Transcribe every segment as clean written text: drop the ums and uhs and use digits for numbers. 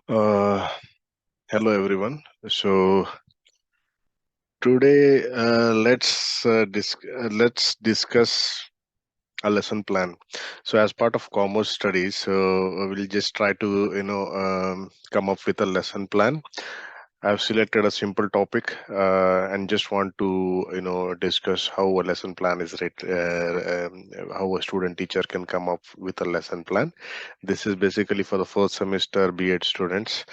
Uh, Hello everyone. So today let's discuss a lesson plan. So as part of commerce studies, so we'll just try to come up with a lesson plan. I've selected a simple topic and just want to discuss how a lesson plan is how a student teacher can come up with a lesson plan. This is basically for the first semester B.Ed students.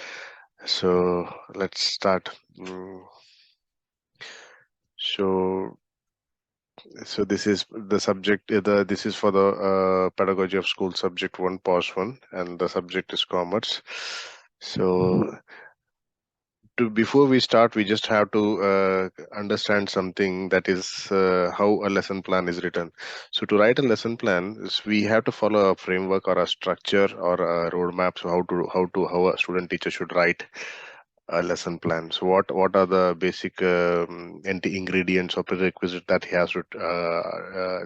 So let's start. So, so this is the subject. This is for the pedagogy of school subject one, pause one, and the subject is commerce. So, before we start, we just have to understand something, that is how a lesson plan is written. So, to write a lesson plan, we have to follow a framework or a structure or a roadmap. So, how a student teacher should write a lesson plan. So what are the basic ingredients or prerequisites that he has to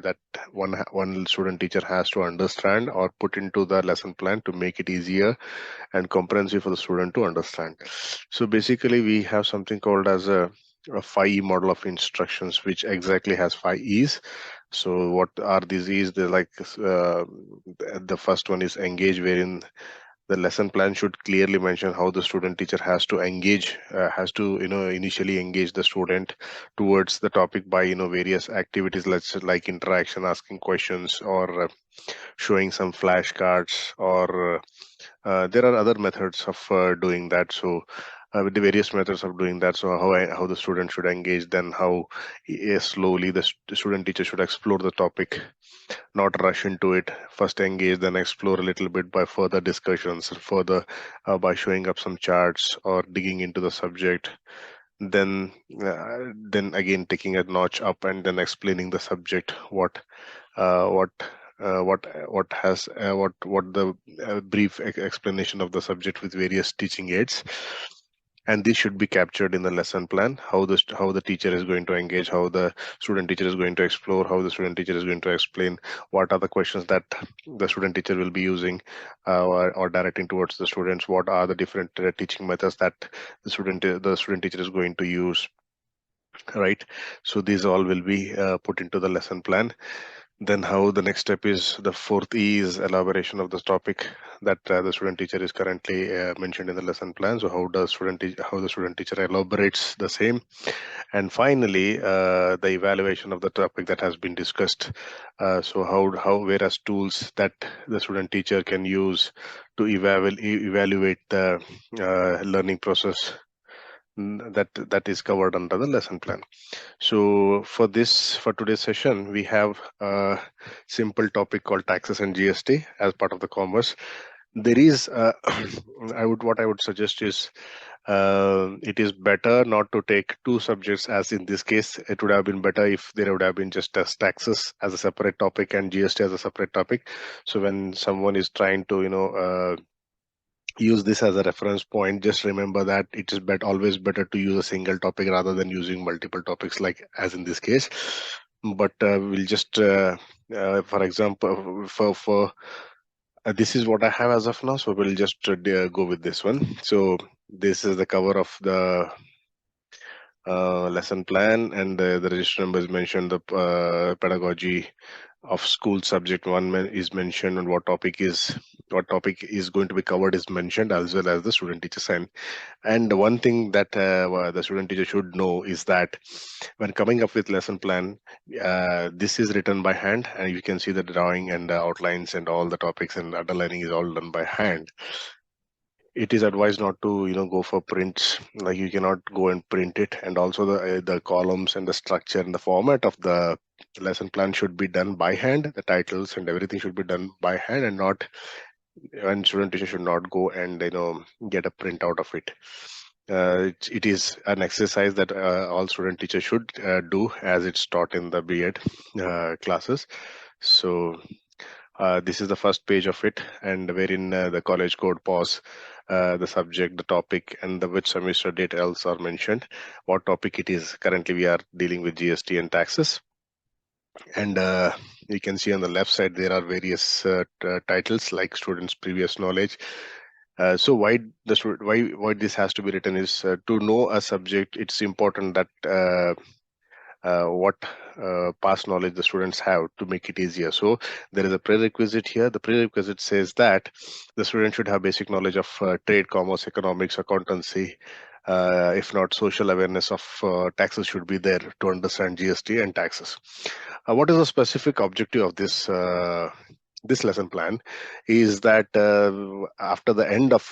that one student teacher has to understand or put into the lesson plan to make it easier and comprehensive for the student to understand. So basically we have something called as a 5E model of instructions, which exactly has 5 E's. So what are these E's? They're like the first one is engage, wherein the lesson plan should clearly mention how the student teacher has to engage, has to initially engage the student towards the topic by various activities, let's say like interaction, asking questions, or showing some flashcards, or there are other methods of doing that. So with the various methods of doing that, so how the student should engage, then how slowly the student teacher should explore the topic, not rush into it. First engage, then explore a little bit by further discussions, further by showing up some charts or digging into the subject. Then, then again taking a notch up and then explaining the subject, uh, what what has what the brief explanation of the subject with various teaching aids. And this should be captured in the lesson plan, how the teacher is going to engage, how the student teacher is going to explore, how the student teacher is going to explain, what are the questions that the student teacher will be using, or directing towards the students, what are the different teaching methods that the student teacher is going to use, right? So these all will be put into the lesson plan. Then how the next step is, the fourth E is elaboration of this topic that the student teacher is currently mentioned in the lesson plan. So how the student teacher elaborates the same. And finally, the evaluation of the topic that has been discussed. So how various tools that the student teacher can use to evaluate the learning process, that is covered under the lesson plan. So for today's session, we have a simple topic called taxes and GST as part of the commerce. There is, what I would suggest is, it is better not to take two subjects, as in this case. It would have been better if there would have been just as taxes as a separate topic and GST as a separate topic. So when someone is trying to, use this as a reference point, just remember that it is always better to use a single topic rather than using multiple topics, like as in this case. But we'll just for example, for this is what I have as of now, so we'll just go with this one. So this is the cover of the lesson plan, and the register number is mentioned, the pedagogy of school subject one is mentioned, and what topic is going to be covered is mentioned, as well as the student teacher sign. And one thing that the student teacher should know is that when coming up with lesson plan, this is written by hand, and you can see the drawing and the outlines and all the topics and underlining is all done by hand. It is advised not to go for prints, like you cannot go and print it. And also the columns and the structure and the format of the lesson plan should be done by hand. The titles and everything should be done by hand, and not, and student teacher should not go and get a print out of it. It is an exercise that all student teachers should do, as it's taught in the B.Ed classes. So this is the first page of it, and wherein the college code, pause, the subject, the topic, and the which semester date else are mentioned, what topic it is. Currently we are dealing with GST and taxes. And you can see on the left side there are various titles like students previous knowledge, So why this has to be written is to know a subject. It's important that what past knowledge the students have to make it easier. So there is a prerequisite here. The prerequisite says that the student should have basic knowledge of trade, commerce, economics, accountancy. If not, social awareness of taxes should be there to understand GST and taxes. What is the specific objective of this lesson plan is that after the end of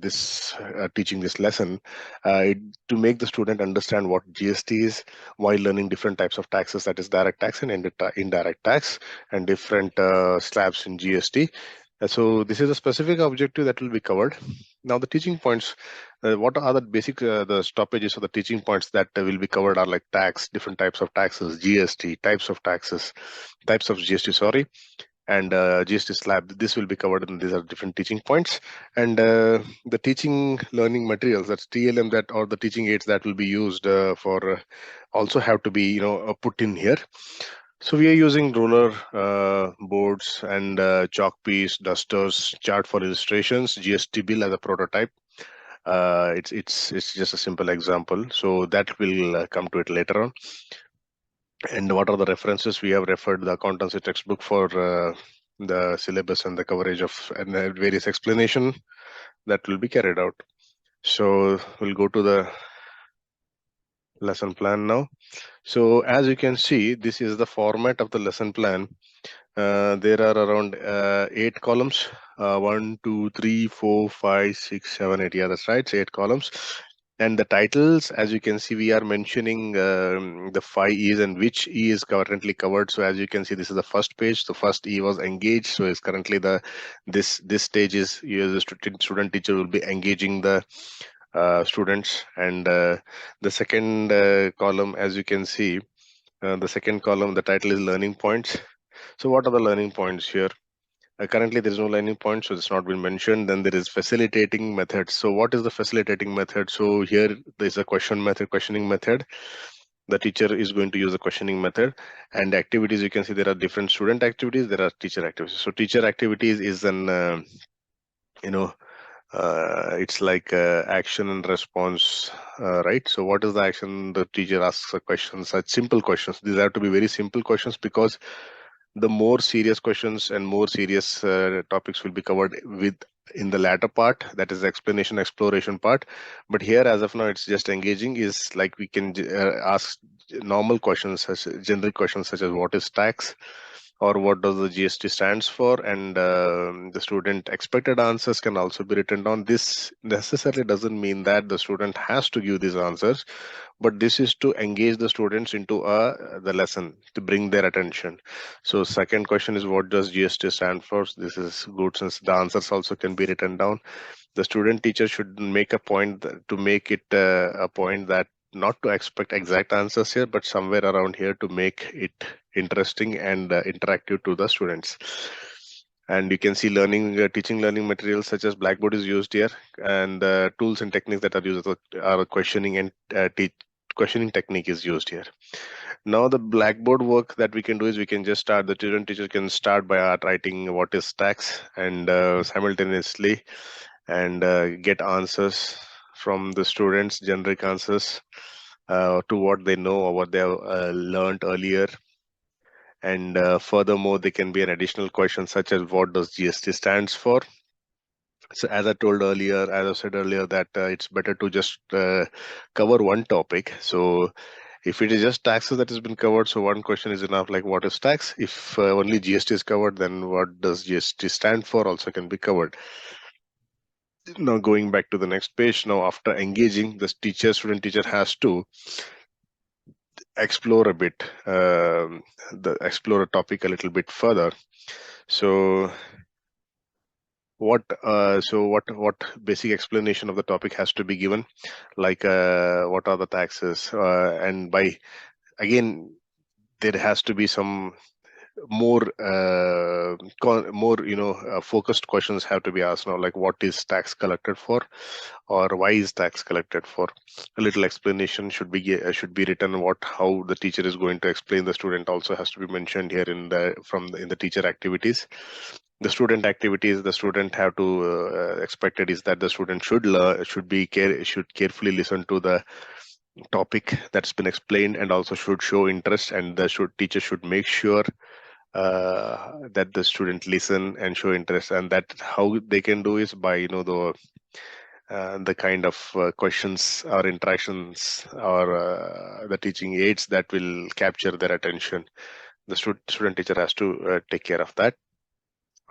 this teaching this lesson, to make the student understand what GST is while learning different types of taxes, that is direct tax and indirect tax, and different slabs in GST. So this is a specific objective that will be covered. Now the teaching points, what are the basic the stoppages of the teaching points that will be covered are like tax, different types of taxes, GST, types of taxes, types of GST, sorry, and GST slab. This will be covered, and these are different teaching points. And the teaching learning materials, that's TLM, that or the teaching aids that will be used for also have to be put in here. So we are using ruler, boards, and chalk piece, dusters, chart for illustrations, GST bill as a prototype. It's just a simple example, so that will come to it later on. And what are the references? We have referred the accountancy textbook for the syllabus and the coverage of and various explanation that will be carried out. So we'll go to the lesson plan now. So as you can see, this is the format of the lesson plan. There are around 8 columns. 1, 2, 3, 4, 5, 6, 7, 8. Yeah, that's right. 8 columns. And the titles, as you can see, we are mentioning the 5 E's and which E is currently covered. So as you can see, this is the first page. The first E was engage. So it's currently this stage is you as a student teacher will be engaging the students. And the second column, as you can see, the second column, the title is learning points. So what are the learning points here? Currently, there is no learning point, so it's not been mentioned. Then there is facilitating method. So what is the facilitating method? So here there is a questioning method. The teacher is going to use the questioning method. And activities, you can see there are different student activities, there are teacher activities. So teacher activities is an you know it's like action and response, right? So what is the action? The teacher asks a question, such simple questions. These have to be very simple questions, because the more serious questions and more serious topics will be covered with in the latter part, that is the explanation exploration part. But here as of now it's just engaging, is like we can ask normal questions, such generic questions such as what is tax, or what does the GST stands for, and the student expected answers can also be written down. This necessarily doesn't mean that the student has to give these answers, but this is to engage the students into the lesson, to bring their attention. So second question is, what does GST stand for? This is good, since the answers also can be written down. The student teacher should make a point to make it a point that not to expect exact answers here, but somewhere around here to make it interesting and interactive to the students. And you can see teaching learning materials such as Blackboard is used here, and tools and techniques that are used are questioning and questioning technique is used here. Now the Blackboard work that we can do is we can just start, the student teacher can start by writing what is tax, and simultaneously and get answers from the students, generic answers to what they know or what they have learned earlier. And furthermore, there can be an additional question such as what does GST stands for. So as I told earlier, as I said earlier, that it's better to just cover one topic. So if it is just taxes that has been covered, so one question is enough, like what is tax? If only GST is covered, then what does GST stand for also can be covered. Now going back to the next page, now after engaging, the student teacher has to explore a bit, explore a topic a little bit further. So what basic explanation of the topic has to be given, like what are the taxes, and by again there has to be some more focused questions have to be asked now, like what is tax collected for, or why is tax collected for. A little explanation should be written, how the teacher is going to explain. The student also has to be mentioned here in the teacher activities. The student activities the student have to expected is that the student should learn, should carefully listen to the topic that's been explained, and also should show interest, and the teacher should make sure that the student listen and show interest. And that how they can do is by the kind of questions or interactions or the teaching aids that will capture their attention. The student teacher has to take care of that.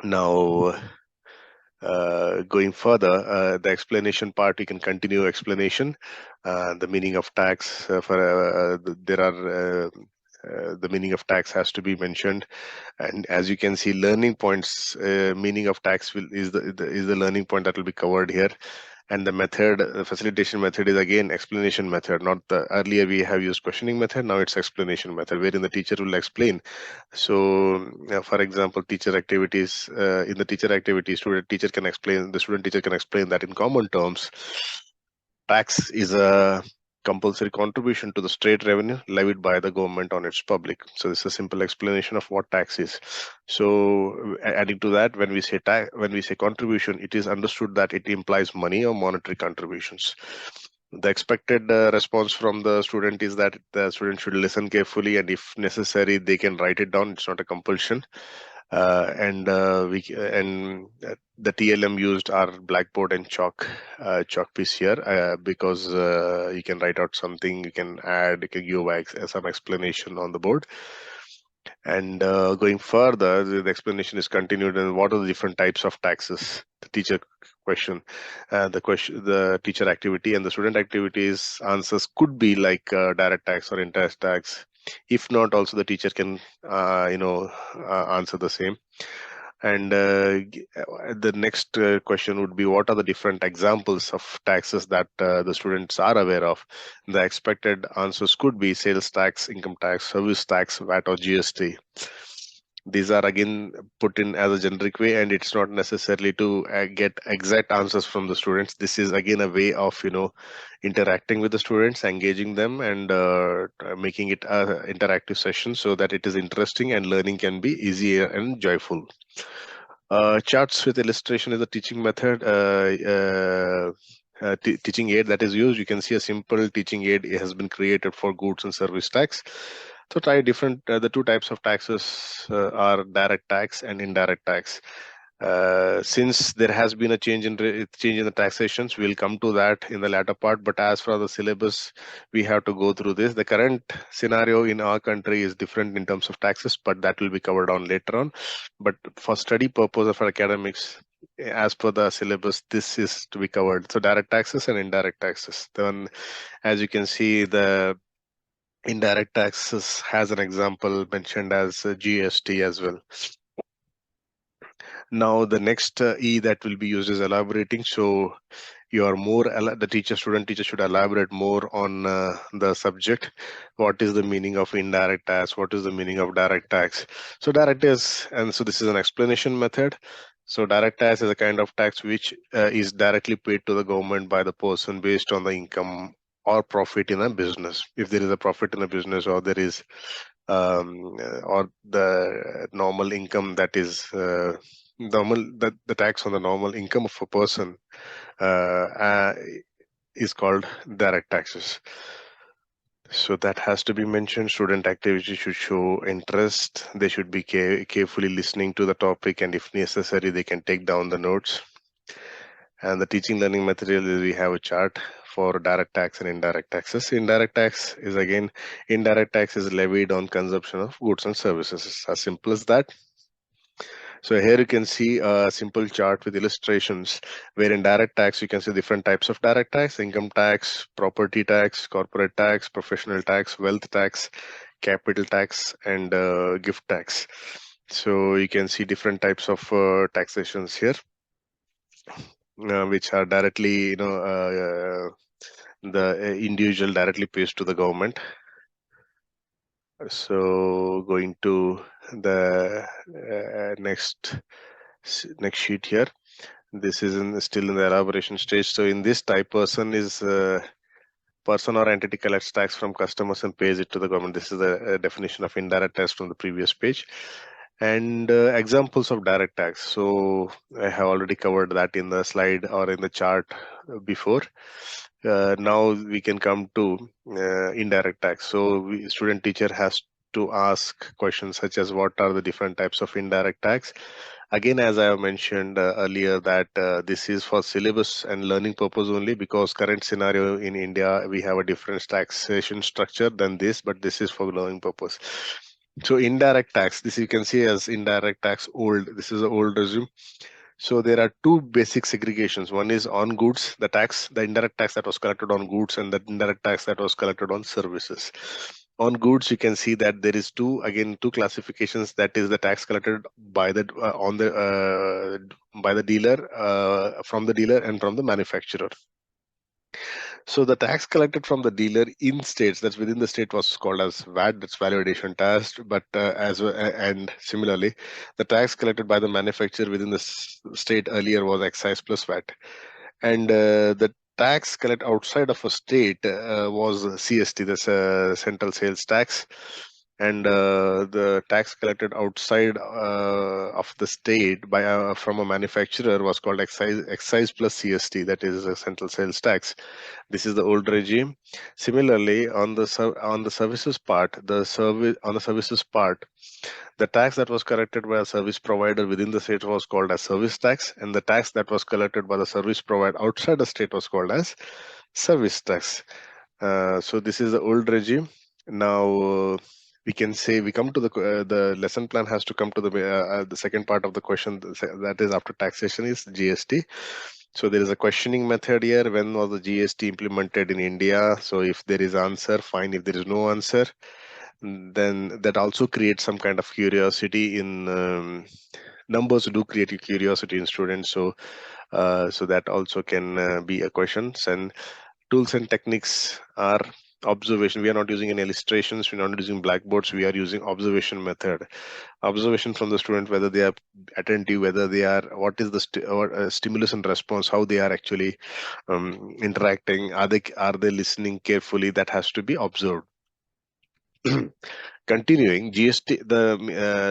Now going further, the explanation part, you can continue explanation. The meaning of tax there are the meaning of tax has to be mentioned, and as you can see, learning points, meaning of tax is the learning point that will be covered here. And the method, facilitation method, is again explanation method. Not the earlier we have used questioning method, now it's explanation method, wherein the teacher will explain. So for example, teacher activities, in the teacher activities, the student teacher can explain that in common terms, tax is a compulsory contribution to the state revenue levied by the government on its public. So this is a simple explanation of what tax is. So adding to that, when we say contribution, it is understood that it implies money or monetary contributions. The expected response from the student is that the student should listen carefully, and if necessary they can write it down. It's not a compulsion. The TLM used are blackboard and chalk piece here, because you can write out something, you can add, you can give some explanation on the board. And going further, the explanation is continued. And what are the different types of taxes? The teacher question, the teacher activity, and the student activities answers could be like direct tax or interest tax. If not, also the teacher can answer the same. And the next question would be, what are the different examples of taxes that the students are aware of? The expected answers could be sales tax, income tax, service tax, VAT, or GST. These are again put in as a generic way, and it's not necessarily to get exact answers from the students. This is again a way of interacting with the students, engaging them, and making it a interactive session so that it is interesting and learning can be easier and joyful. Charts with illustration is a teaching method, teaching aid that is used. You can see a simple teaching aid has been created for goods and service tax. So try the two types of taxes are direct tax and indirect tax. Since there has been a change in the taxations, we'll come to that in the latter part. But as for the syllabus, we have to go through this. The current scenario in our country is different in terms of taxes, but that will be covered on later on. But for study purpose of academics, as per the syllabus, this is to be covered. So direct taxes and indirect taxes. Then, as you can see, the indirect taxes has an example mentioned as GST as well. Now the next E that will be used is elaborating. So you are more, the student teacher should elaborate more on the subject. What is the meaning of indirect tax? What is the meaning of direct tax? So so this is an explanation method. So direct tax is a kind of tax which is directly paid to the government by the person based on the income or profit in a business. If there is a profit in a business, or there is or the normal income, that is the tax on the normal income of a person is called direct taxes. So that has to be mentioned. Student activity should show interest. They should be carefully listening to the topic, and if necessary, they can take down the notes. And the teaching learning material, we have a chart for direct tax and indirect taxes. Indirect tax is levied on consumption of goods and services. It's as simple as that. So here you can see a simple chart with illustrations, where in direct tax you can see different types of direct tax: income tax, property tax, corporate tax, professional tax, wealth tax, capital tax, and gift tax. So you can see different types of taxations here, which are directly, the individual directly pays to the government. So going to the next sheet here. This is still in the elaboration stage. So in this type, person or entity collects tax from customers and pays it to the government. This is the definition of indirect tax from the previous page. And examples of direct tax. So I have already covered that in the slide or in the chart before. Now we can come to indirect tax. So student teacher has to ask questions such as what are the different types of indirect tax. Again, as I have mentioned earlier, that this is for syllabus and learning purpose only, because current scenario in India, we have a different taxation structure than this, but this is for learning purpose. So indirect tax, this you can see as indirect tax old. This is an old regime. So there are two basic segregations. One is on goods, the indirect tax that was collected on goods, and the indirect tax that was collected on services. On goods, you can see that there is two classifications. That is the tax collected by the by the dealer, from the dealer and from the manufacturer. So the tax collected from the dealer in states, that's within the state, was called as VAT, that's value addition tax. But and similarly, the tax collected by the manufacturer within the state earlier was excise plus VAT. And the tax collected outside of a state was CST, that's central sales tax. And the tax collected outside of the state by from a manufacturer was called excise plus CST, that is a central sales tax. This is the old regime. Similarly, on the services part, the tax that was collected by a service provider within the state was called as service tax, and the tax that was collected by the service provider outside the state was called as service tax. So this is the old regime. Now we can say we come to the lesson plan has to come to the second part of the question, that is after taxation is GST. So there is a questioning method here. When was the GST implemented in India? So if there is answer, fine. If there is no answer, then that also creates some kind of curiosity in numbers do create a curiosity in students. So so that also can be a question. And tools and techniques are observation. We are not using any illustrations, we're not using blackboards, we are using observation method. Observation from the student, whether they are attentive, whether they are, what is the stimulus and response, how they are actually interacting, are they listening carefully, that has to be observed. Continuing, GST, the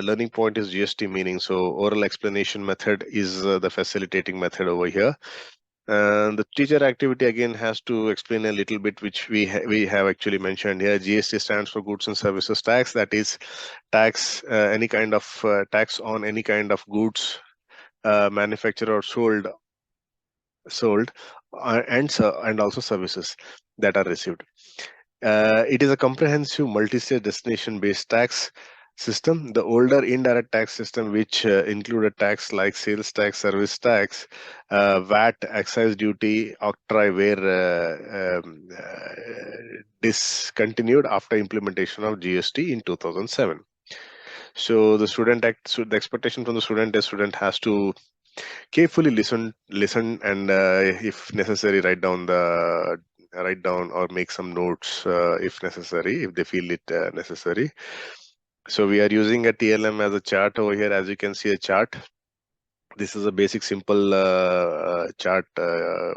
learning point is GST meaning. So oral explanation method is the facilitating method over here. And the teacher activity again has to explain a little bit, which we have actually mentioned here. GST stands for goods and services tax. That is tax, any kind of tax on any kind of goods manufactured or sold and also services that are received. It is a comprehensive multi-state destination-based tax system. The older indirect tax system, which included tax like sales tax, service tax, VAT, excise duty, octroi, were discontinued after implementation of GST in 2007. So the expectation from the student has to carefully listen, and if necessary, write down or make some notes if necessary, if they feel it necessary. So we are using a TLM as a chart over here. As you can see, a chart. This is a basic simple chart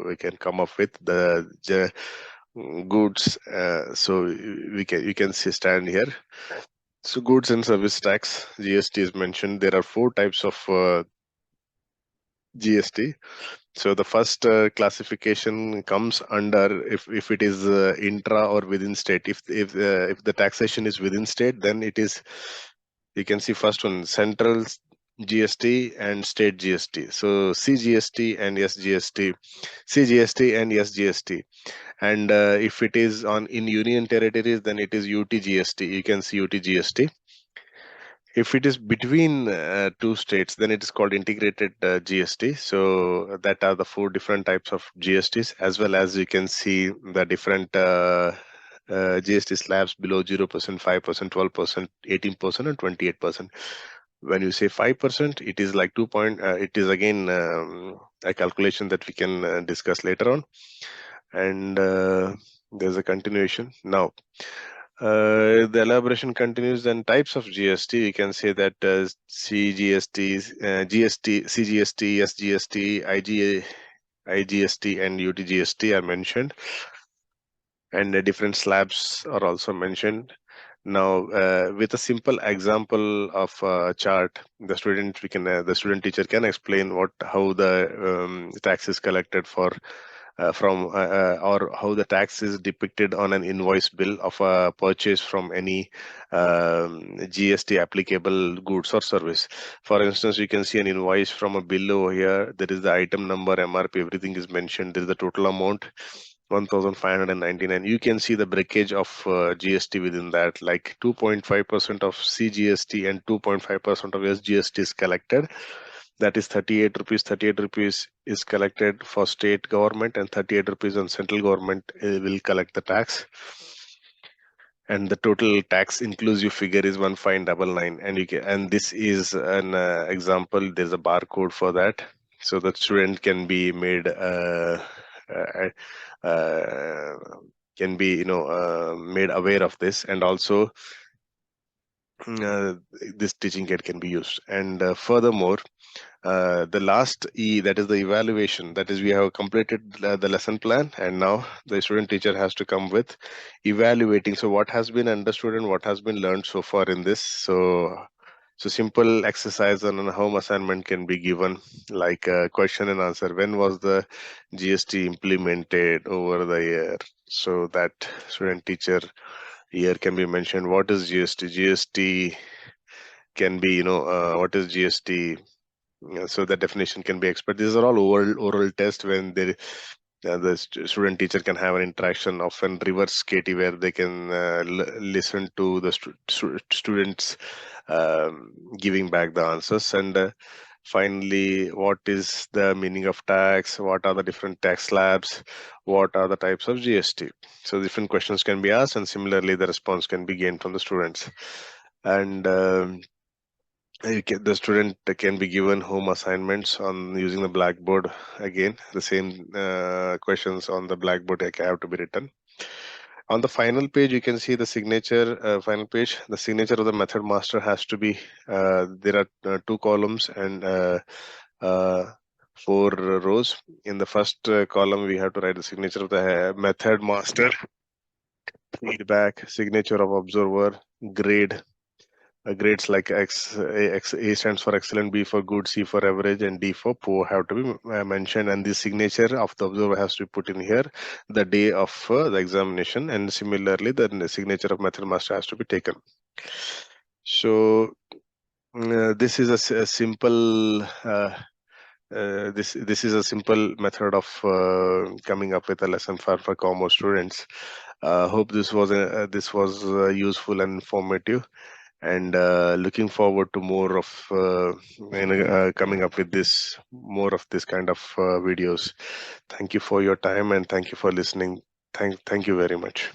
we can come up with the goods. So you can see stand here. So goods and service tax, GST is mentioned. There are 4 types of GST. So the first classification comes under if it is intra or within state. If the taxation is within state, then it is, you can see first one, central GST and state GST. So CGST and SGST, CGST and SGST. And if it is in union territories, then it is UTGST. You can see UTGST. If it is between 2 states, then it is called integrated GST. So that are the 4 different types of GSTs, as well as you can see the different GST slabs below 0%, 5%, 12%, 18%, and 28%. When you say 5%, it is like 2 point. It is again a calculation that we can discuss later on, and there's a continuation now. The elaboration continues. Then types of GST, you can say that CGST, GST, CGST, SGST, IGST, and UTGST are mentioned, and different slabs are also mentioned. Now, with a simple example of a chart, the student teacher can explain how the tax is collected or how the tax is depicted on an invoice bill of a purchase from any GST applicable goods or service. For instance, you can see an invoice from a bill over here. There is the item number, MRP, everything is mentioned. There is the total amount, 1,599. You can see the breakage of GST within that, like 2.5% of CGST and 2.5% of SGST is collected. That is 38 rupees. 38 rupees is collected for state government, and 38 rupees on central government will collect the tax. And the total tax inclusive figure is 1599, and this is an example. There's a barcode for that, so the student can be made can be made aware of this, and also this teaching aid can be used. And furthermore, the last E, that is the evaluation, that is we have completed the lesson plan, and now the student teacher has to come with evaluating. So what has been understood and what has been learned so far in this. So simple exercise and a home assignment can be given, like a question and answer. When was the GST implemented over the year? So that student teacher year can be mentioned. What is GST? GST can be, what is GST? So the definition can be explained. These are all oral tests when the student teacher can have an interaction, often reverse KT, where they can listen to the students giving back the answers. And finally, what is the meaning of tax? What are the different tax slabs? What are the types of GST? So different questions can be asked, and similarly the response can be gained from the students. And the student can be given home assignments on using the blackboard. Again, the same questions on the blackboard have to be written. On the final page, you can see the signature. Final page, the signature of the method master has to be. There are 2 columns and 4 rows. In the first column, we have to write the signature of the method master, feedback, signature of observer, grade. Grades like A stands for excellent, B for good, C for average, and D for poor have to be mentioned. And the signature of the observer has to be put in here, the day of the examination, and similarly the signature of method master has to be taken. So this is a simple this is a simple method of coming up with a lesson for commerce students. Hope this was useful and informative, and looking forward to more of coming up with more of this kind of videos. Thank you for your time, and thank you for listening. Thank you very much.